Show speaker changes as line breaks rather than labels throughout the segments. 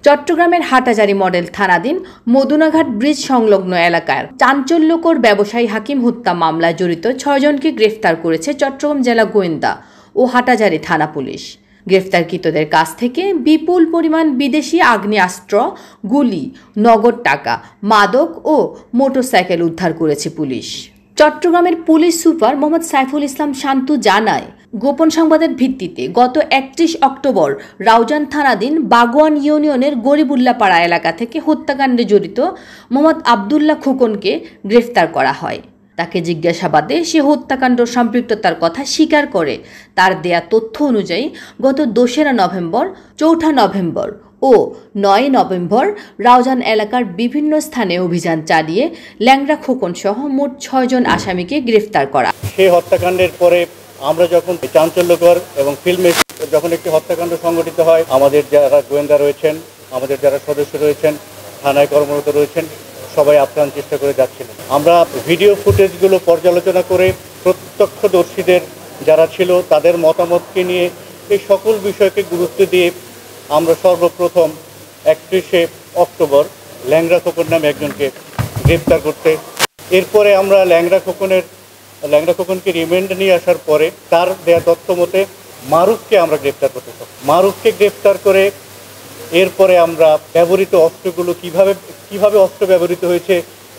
চট্টগ্রামের হাটাজারি মডেল থানাধীন মদুনাঘাট ব্রিজ সংলগ্ন এলাকার চাঞ্চল্যকর ব্যবসায়ী হাকিম হত্যা মামলায় জড়িত 6 জনকে গ্রেফতার করেছে চট্টগ্রাম জেলা গোয়েন্দা ও হাটাজারি থানা পুলিশ। গ্রেফতারকৃতদের কাছ থেকে বিপুল পরিমাণ বিদেশি আগ্নেয়াস্ত্র, গুলি, নগদ টাকা, মাদক ও মোটরসাইকেল উদ্ধার করেছে পুলিশ। চট্টগ্রামের পুলিশ সুপার মোহাম্মদ সাইফুল ইসলাম শান্তু জানায়, গোপন সংবাদের ভিত্তিতে গত 31 অক্টোবর রাউজান থানাধীন বাগোয়ান ইউনিয়নের গরিবুল্লাপাড়া এলাকা থেকে হত্যাকাণ্ডে জড়িত মোহাম্মদ আবদুল্লাহ খোকনকে গ্রেফতার করা হয়। তাকে জিজ্ঞাসাবাদে সে হত্যাকাণ্ড সম্পৃক্ততার কথা স্বীকার করে। তার দেয়া তথ্য অনুযায়ী গত 2 নভেম্বর, 4 নভেম্বর ও 9 নভেম্বর রাউজান এলাকার বিভিন্ন স্থানে অভিযান চালিয়ে ল্যাংড়া খোকন সহ মোট 6 জন আসামিকে গ্রেফতার করা।
সেই হত্যাকাণ্ডের পরে আমরা যখন চাঞ্চল্যকর এবং ফিল্মে যখন একটি হত্যাকাণ্ড সংঘটিত হয়, আমাদের যারা গোয়েন্দা রয়েছেন, আমাদের যারা সদস্য রয়েছেন, থানায় কর্মরত রয়েছেন, সবাই আপ্রাণ চেষ্টা করে যাচ্ছিলেন। আমরা ভিডিও ফুটেজগুলো পর্যালোচনা করে প্রত্যক্ষদর্শীদের যারা ছিল তাদের মতামতকে নিয়ে এই সকল বিষয়কে গুরুত্ব দিয়ে আমরা সর্বপ্রথম 31 অক্টোবর ল্যাংড়া খোকন নামে একজনকে গ্রেপ্তার করতে, এরপরে আমরা ল্যাংড়া খোকনকে রিমান্ডে নিয়ে আসার পরে তার দেয়া তথ্য মতে মারুফকে আমরা গ্রেপ্তার করতে চাই। মারুফকে গ্রেপ্তার করে এরপরে আমরা ব্যবহৃত অস্ত্রগুলো কিভাবে অস্ত্র ব্যবহৃত হয়েছে,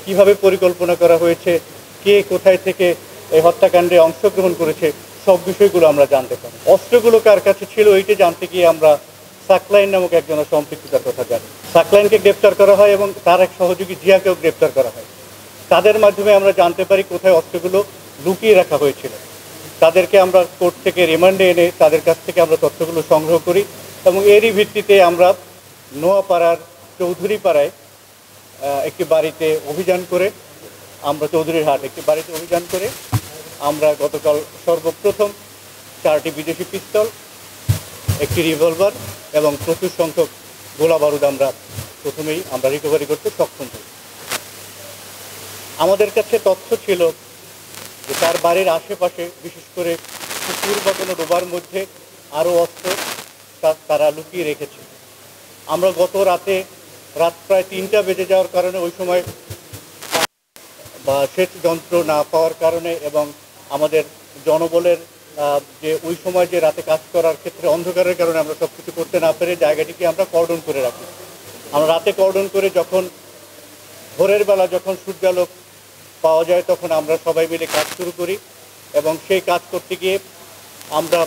কিভাবে পরিকল্পনা করা হয়েছে, কে কোথায় থেকে এই হত্যাকাণ্ডে অংশগ্রহণ করেছে, সব বিষয়গুলো আমরা জানতে পারি। অস্ত্রগুলো কার কাছে ছিল এইটা জানতে গিয়ে আমরা সাকলাইন নামক একজনের সম্পৃক্ততার কথা জানি। সাকলাইনকে গ্রেপ্তার করা হয় এবং তার এক সহযোগী জিয়াকেও গ্রেপ্তার করা হয়। তাদের মাধ্যমে আমরা জানতে পারি কোথায় অস্ত্রগুলো লুকিয়ে রাখা হয়েছিল। তাদেরকে আমরা কোর্ট থেকে রিমান্ডে এনে তাদের কাছ থেকে আমরা তথ্যগুলো সংগ্রহ করি এবং এরই ভিত্তিতে আমরা নোয়াপাড়ার চৌধুরীপাড়ায় একটি বাড়িতে অভিযান করে চৌধুরীর হাট একটি বাড়িতে অভিযান করে আমরা গতকাল সর্বপ্রথম 4টি বিদেশি পিস্তল, একটি রিভলভার এবং প্রচুর সংখ্যক গোলা বারুদ আমরা রিকভারি করতে সক্ষম হই। আমাদের কাছে তথ্য ছিল যে তার বাড়ির আশেপাশে, বিশেষ করে পুকুর বা কোনো ডোবার মধ্যে আরও অস্ত্র তারা লুকিয়ে রেখেছে। আমরা গত রাত প্রায় 3টা বেজে যাওয়ার কারণে, ওই সময় বা সেচ যন্ত্র না পাওয়ার কারণে এবং আমাদের জনবলের যে ওই সময় যে রাতে কাজ করার ক্ষেত্রে অন্ধকারের কারণে আমরা সব কিছু করতে না পেরে জায়গাটিকে আমরা কর্ডন করে রাখি। আমরা রাতে কর্ডন করে যখন ভোরের বেলা যখন সূর্যালোক পাওয়া যায় তখন আমরা সবাই মিলে কাজ শুরু করি এবং সেই কাজ করতে গিয়ে আমরা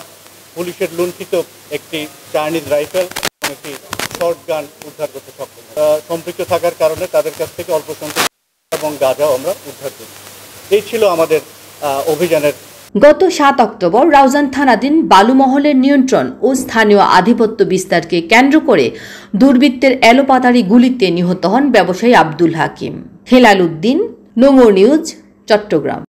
পুলিশের লুণ্ঠিত একটি চাইনিজ রাইফেল এবং একটি শর্ট গান উদ্ধার করতে সক্ষম। সম্পৃক্ত থাকার কারণে তাদের কাছ থেকে অল্প সংখ্যক এবং গাঁজাও আমরা উদ্ধার করি। এই ছিল আমাদের অভিযানের।
গত 7 অক্টোবর রাউজান থানাধীন বালুমহলের নিয়ন্ত্রণ ও স্থানীয় আধিপত্য বিস্তারকে কেন্দ্র করে দুর্বৃত্তের এলোপাতাড়ি গুলিতে নিহত হন ব্যবসায়ী আব্দুল হাকিম। হেলাল উদ্দিন, নোংর নিউজ, চট্টগ্রাম।